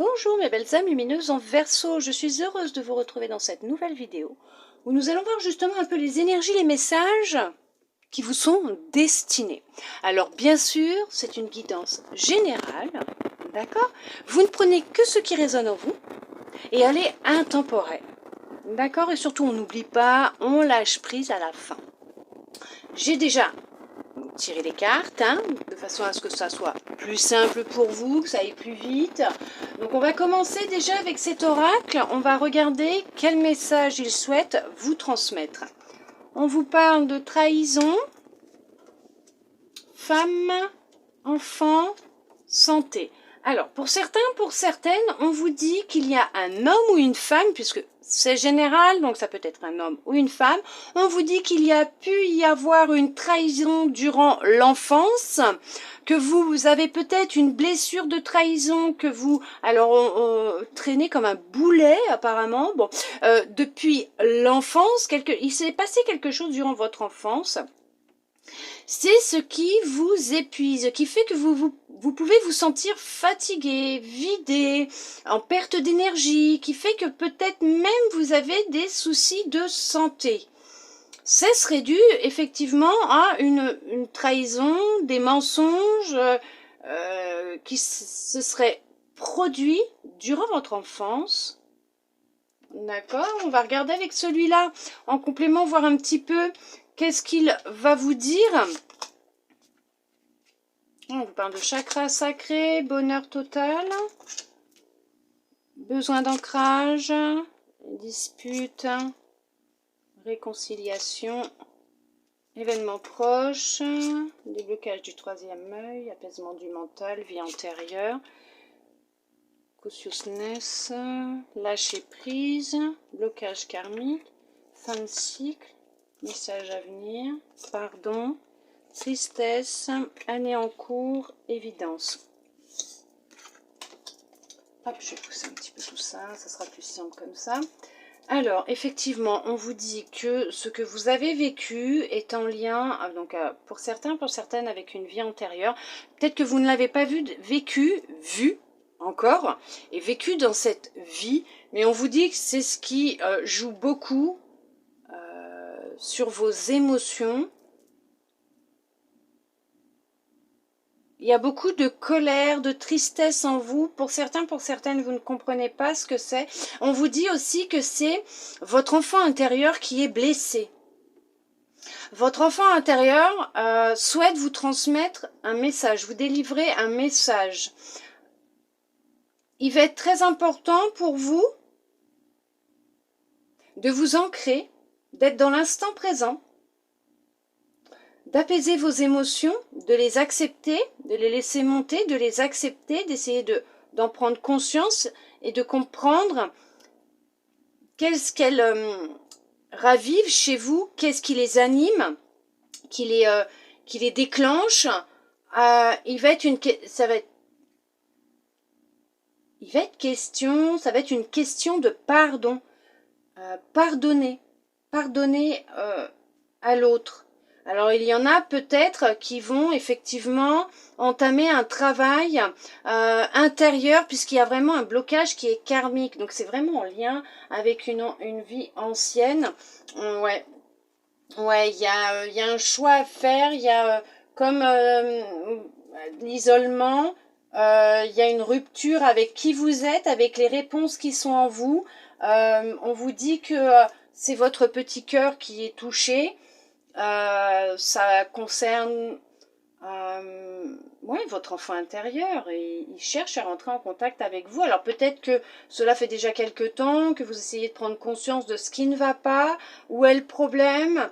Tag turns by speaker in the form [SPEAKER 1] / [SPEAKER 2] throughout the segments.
[SPEAKER 1] Bonjour mes belles âmes lumineuses en Verseau, je suis heureuse de vous retrouver dans cette nouvelle vidéo où nous allons voir justement un peu les énergies, les messages qui vous sont destinés. Alors bien sûr, c'est une guidance générale, d'accord? Vous ne prenez que ce qui résonne en vous et elle est intemporelle, d'accord? Et surtout on n'oublie pas, on lâche prise à la fin. J'ai déjà tiré les cartes, de façon à ce que ça soit plus simple pour vous, que ça aille plus vite. Donc on va commencer déjà avec cet oracle. On va regarder quel message il souhaite vous transmettre. On vous parle de trahison, femme, enfant, santé. Alors, pour certains, pour certaines, on vous dit qu'il y a un homme ou une femme, puisque c'est général, donc ça peut être un homme ou une femme. On vous dit qu'il y a pu y avoir une trahison durant l'enfance, que vous avez peut-être une blessure de trahison, que vous, alors on traînez comme un boulet apparemment. Bon, depuis l'enfance, il s'est passé quelque chose durant votre enfance. C'est ce qui vous épuise, qui fait que vous pouvez vous sentir fatigué, vidé, en perte d'énergie, qui fait que peut-être même vous avez des soucis de santé. Ça serait dû effectivement à une trahison, des mensonges qui se seraient produits durant votre enfance. D'accord, on va regarder avec celui-là en complément, voir un petit peu qu'est-ce qu'il va vous dire. On vous parle de chakra sacré, bonheur total, besoin d'ancrage, dispute, réconciliation, événements proches, déblocage du troisième œil, apaisement du mental, vie antérieure, consciousness, lâcher prise, blocage karmique, fin de cycle, message à venir, pardon, tristesse, année en cours, évidence. Hop, je vais pousser un petit peu tout ça, ça sera plus simple comme ça. Alors, effectivement, on vous dit que ce que vous avez vécu est en lien, donc pour certains, pour certaines, avec une vie antérieure. Peut-être que vous ne l'avez pas vu encore, et vécu dans cette vie, mais on vous dit que c'est ce qui joue beaucoup sur vos émotions. Il y a beaucoup de colère, de tristesse en vous. Pour certains, pour certaines, vous ne comprenez pas ce que c'est. On vous dit aussi que c'est votre enfant intérieur qui est blessé. Votre enfant intérieur souhaite vous transmettre un message, vous délivrer un message. Il va être très important pour vous de vous ancrer, d'être dans l'instant présent, d'apaiser vos émotions, de les accepter, de les laisser monter, de les accepter, d'essayer d'en prendre conscience et de comprendre qu'est-ce qu'elles ravivent chez vous, qu'est-ce qui les anime, qui les déclenche. Ça va être une question de pardon. Pardonner à l'autre. Alors, il y en a peut-être qui vont effectivement entamer un travail intérieur, puisqu'il y a vraiment un blocage qui est karmique. Donc, c'est vraiment en lien avec une vie ancienne. Ouais, il y a un choix à faire. Il y a comme l'isolement. Il y a une rupture avec qui vous êtes, avec les réponses qui sont en vous. On vous dit que c'est votre petit cœur qui est touché. Ça concerne votre enfant intérieur et il cherche à rentrer en contact avec vous. Alors peut-être que cela fait déjà quelque temps que vous essayez de prendre conscience de ce qui ne va pas, où est le problème,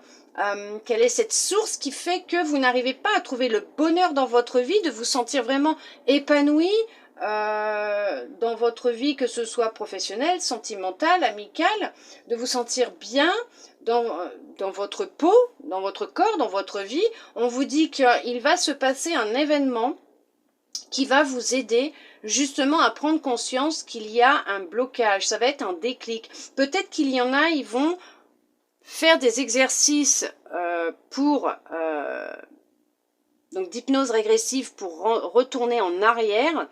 [SPEAKER 1] quelle est cette source qui fait que vous n'arrivez pas à trouver le bonheur dans votre vie, de vous sentir vraiment épanoui dans votre vie, que ce soit professionnelle, sentimentale, amicale, de vous sentir bien dans votre peau, dans votre corps, dans votre vie. On vous dit qu'il va se passer un événement qui va vous aider justement à prendre conscience qu'il y a un blocage. Ça va être un déclic. Peut-être qu'il y en a, ils vont faire des exercices donc d'hypnose régressive pour retourner en arrière,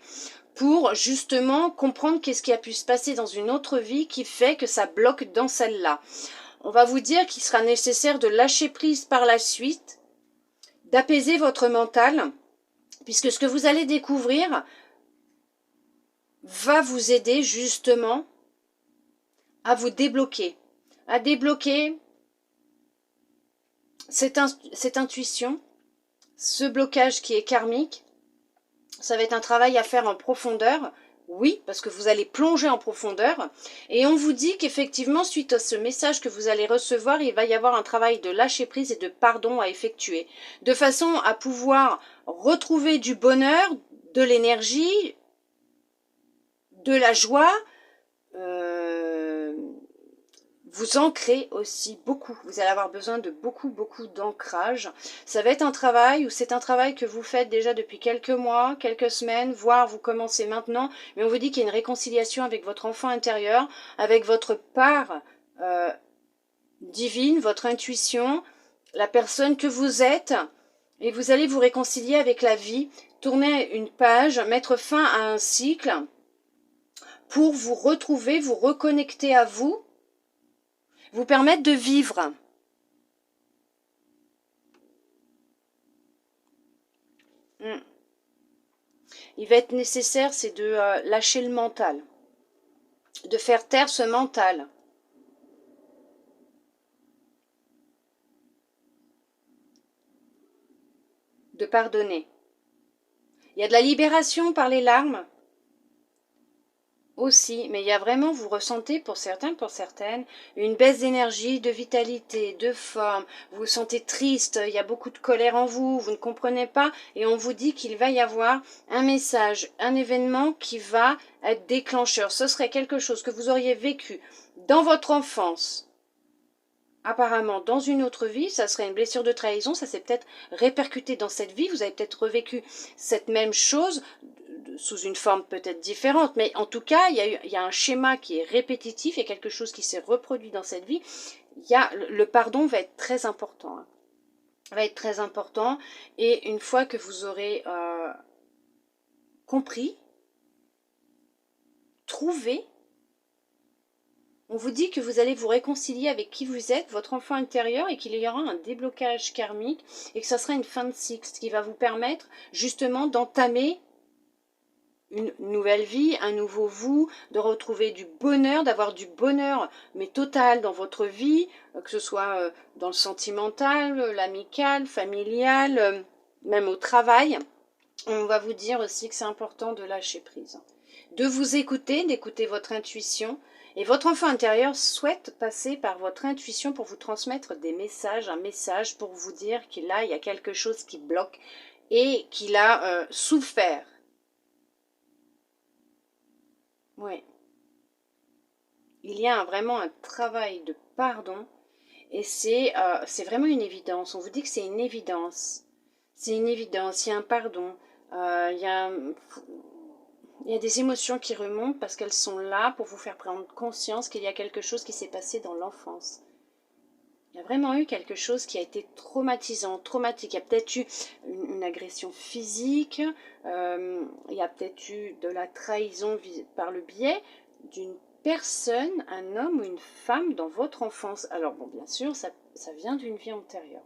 [SPEAKER 1] pour justement comprendre qu'est-ce qui a pu se passer dans une autre vie qui fait que ça bloque dans celle-là. On va vous dire qu'il sera nécessaire de lâcher prise par la suite, d'apaiser votre mental, puisque ce que vous allez découvrir va vous aider justement à vous débloquer, à débloquer cette intuition, ce blocage qui est karmique. Ça va être un travail à faire en profondeur, oui, parce que vous allez plonger en profondeur. Et on vous dit qu'effectivement, suite à ce message que vous allez recevoir, il va y avoir un travail de lâcher prise et de pardon à effectuer, de façon à pouvoir retrouver du bonheur, de l'énergie, de la joie, vous ancrez aussi beaucoup. Vous allez avoir besoin de beaucoup d'ancrage. Ça va être un travail, ou c'est un travail que vous faites déjà depuis quelques mois, quelques semaines, voire vous commencez maintenant. Mais on vous dit qu'il y a une réconciliation avec votre enfant intérieur, avec votre part divine, votre intuition, la personne que vous êtes. Et vous allez vous réconcilier avec la vie, tourner une page, mettre fin à un cycle pour vous retrouver, vous reconnecter à vous, vous permettre de vivre. Il va être nécessaire, c'est de lâcher le mental, de faire taire ce mental. De pardonner. Il y a de la libération par les larmes aussi, mais il y a vraiment, vous ressentez pour certains, pour certaines, une baisse d'énergie, de vitalité, de forme, vous vous sentez triste, il y a beaucoup de colère en vous, vous ne comprenez pas, et on vous dit qu'il va y avoir un message, un événement qui va être déclencheur. Ce serait quelque chose que vous auriez vécu dans votre enfance, apparemment dans une autre vie, ça serait une blessure de trahison, ça s'est peut-être répercuté dans cette vie, vous avez peut-être revécu cette même chose, sous une forme peut-être différente, mais en tout cas, il y a un schéma qui est répétitif, il y a quelque chose qui s'est reproduit dans cette vie. Le pardon va être très important. Va être très important, et une fois que vous aurez compris, trouvé, on vous dit que vous allez vous réconcilier avec qui vous êtes, votre enfant intérieur, et qu'il y aura un déblocage karmique, et que ça sera une fin de cycle, ce qui va vous permettre justement d'entamer une nouvelle vie, un nouveau vous, de retrouver du bonheur, d'avoir du bonheur, mais total dans votre vie, que ce soit dans le sentimental, l'amical, familial, même au travail. On va vous dire aussi que c'est important de lâcher prise, de vous écouter, d'écouter votre intuition. Et votre enfant intérieur souhaite passer par votre intuition pour vous transmettre des messages, un message pour vous dire qu'il il y a quelque chose qui bloque et qu'il a souffert. Oui. Il y a vraiment un travail de pardon, et c'est vraiment une évidence. On vous dit que c'est une évidence. C'est une évidence, il y a un pardon, il y a des émotions qui remontent parce qu'elles sont là pour vous faire prendre conscience qu'il y a quelque chose qui s'est passé dans l'enfance. Il y a vraiment eu quelque chose qui a été traumatisant, traumatique. Il y a peut-être eu une agression physique, il y a peut-être eu de la trahison par le biais d'une personne, un homme ou une femme dans votre enfance. Alors bon, bien sûr, ça vient d'une vie antérieure.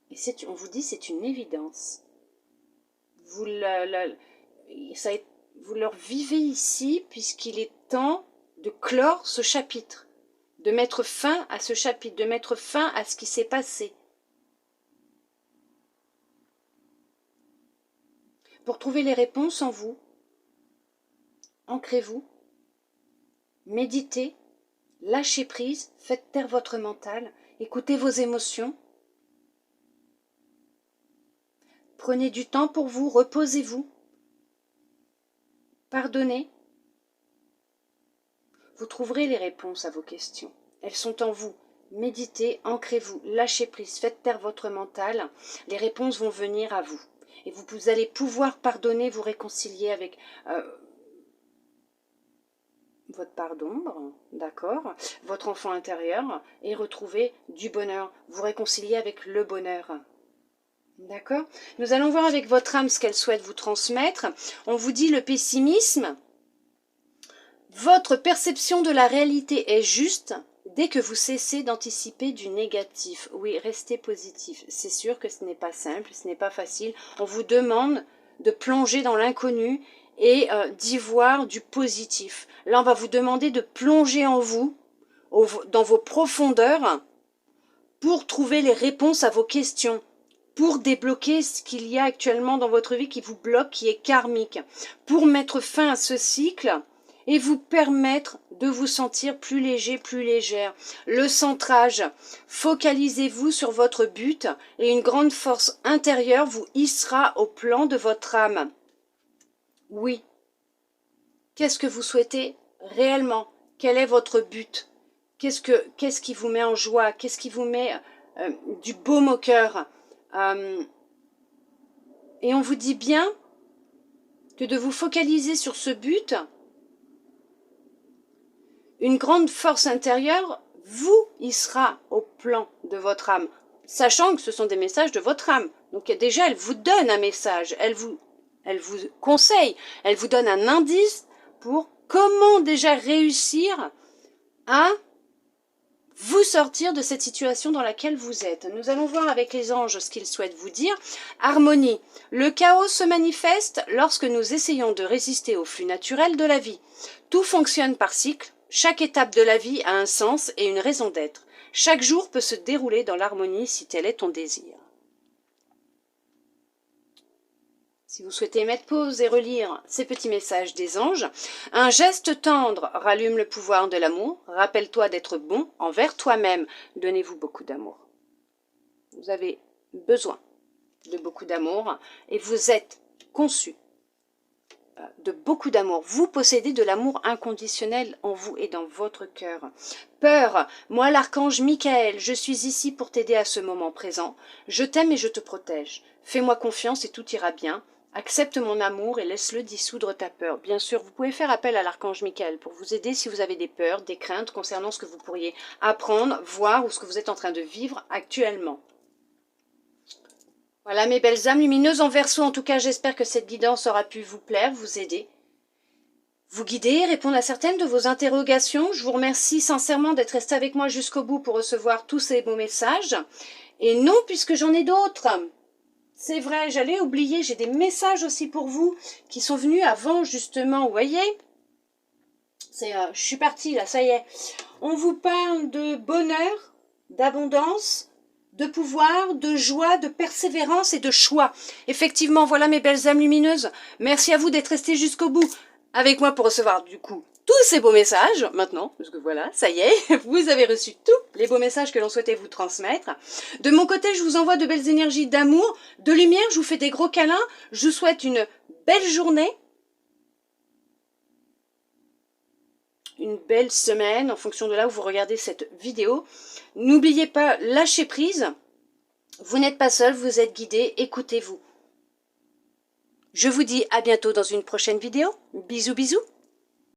[SPEAKER 1] Et on vous dit c'est une évidence. Vous leur vivez ici puisqu'il est temps de clore ce chapitre, de mettre fin à ce chapitre, de mettre fin à ce qui s'est passé. Pour trouver les réponses en vous, ancrez-vous, méditez, lâchez prise, faites taire votre mental, écoutez vos émotions. Prenez du temps pour vous, reposez-vous, pardonnez. Vous trouverez les réponses à vos questions. Elles sont en vous. Méditez, ancrez-vous, lâchez prise, faites taire votre mental. Les réponses vont venir à vous. Et vous allez pouvoir pardonner, vous réconcilier avec votre part d'ombre, d'accord, votre enfant intérieur, et retrouver du bonheur. Vous réconcilier avec le bonheur. D'accord? Nous allons voir avec votre âme ce qu'elle souhaite vous transmettre. On vous dit le pessimisme. Votre perception de la réalité est juste dès que vous cessez d'anticiper du négatif. Oui, restez positif. C'est sûr que ce n'est pas simple, ce n'est pas facile. On vous demande de plonger dans l'inconnu et d'y voir du positif. Là, on va vous demander de plonger en vous, dans vos profondeurs, pour trouver les réponses à vos questions, pour débloquer ce qu'il y a actuellement dans votre vie qui vous bloque, qui est karmique, pour mettre fin à ce cycle et vous permettre de vous sentir plus léger, plus légère. Le centrage, focalisez-vous sur votre but et une grande force intérieure vous hissera au plan de votre âme. Oui. Qu'est-ce que vous souhaitez réellement? Quel est votre but? Qu'est-ce qui vous met en joie? Qu'est-ce qui vous met du baume au cœur? Et on vous dit bien que de vous focaliser sur ce but, une grande force intérieure vous hissera au plan de votre âme, sachant que ce sont des messages de votre âme. Donc déjà, elle vous donne un message, elle vous conseille, elle vous donne un indice pour comment déjà réussir à vous sortir de cette situation dans laquelle vous êtes. Nous allons voir avec les anges ce qu'ils souhaitent vous dire. Harmonie. Le chaos se manifeste lorsque nous essayons de résister au flux naturel de la vie. Tout fonctionne par cycle. Chaque étape de la vie a un sens et une raison d'être. Chaque jour peut se dérouler dans l'harmonie si tel est ton désir. Si vous souhaitez mettre pause et relire ces petits messages des anges, un geste tendre rallume le pouvoir de l'amour. Rappelle-toi d'être bon envers toi-même. Donnez-vous beaucoup d'amour. Vous avez besoin de beaucoup d'amour et vous êtes conçu de beaucoup d'amour. Vous possédez de l'amour inconditionnel en vous et dans votre cœur. Peur, moi l'archange Michael, je suis ici pour t'aider à ce moment présent. Je t'aime et je te protège. Fais-moi confiance et tout ira bien. Accepte mon amour et laisse-le dissoudre ta peur. Bien sûr, vous pouvez faire appel à l'archange Michael pour vous aider si vous avez des peurs, des craintes concernant ce que vous pourriez apprendre, voir ou ce que vous êtes en train de vivre actuellement. Voilà mes belles âmes lumineuses en Verseau. En tout cas, j'espère que cette guidance aura pu vous plaire, vous aider, vous guider, répondre à certaines de vos interrogations. Je vous remercie sincèrement d'être resté avec moi jusqu'au bout pour recevoir tous ces beaux messages. Et non, puisque j'en ai d'autres. C'est vrai, j'allais oublier, j'ai des messages aussi pour vous qui sont venus avant justement, vous voyez. Je suis partie là, ça y est. On vous parle de bonheur, d'abondance, de pouvoir, de joie, de persévérance et de choix. Effectivement, voilà mes belles âmes lumineuses. Merci à vous d'être restés jusqu'au bout avec moi pour recevoir du coup tous ces beaux messages maintenant, parce que voilà, ça y est, vous avez reçu tous les beaux messages que l'on souhaitait vous transmettre. De mon côté, je vous envoie de belles énergies d'amour, de lumière, je vous fais des gros câlins, je vous souhaite une belle journée, une belle semaine, en fonction de là où vous regardez cette vidéo. N'oubliez pas, lâchez prise, vous n'êtes pas seul, vous êtes guidé, écoutez-vous. Je vous dis à bientôt dans une prochaine vidéo, bisous bisous.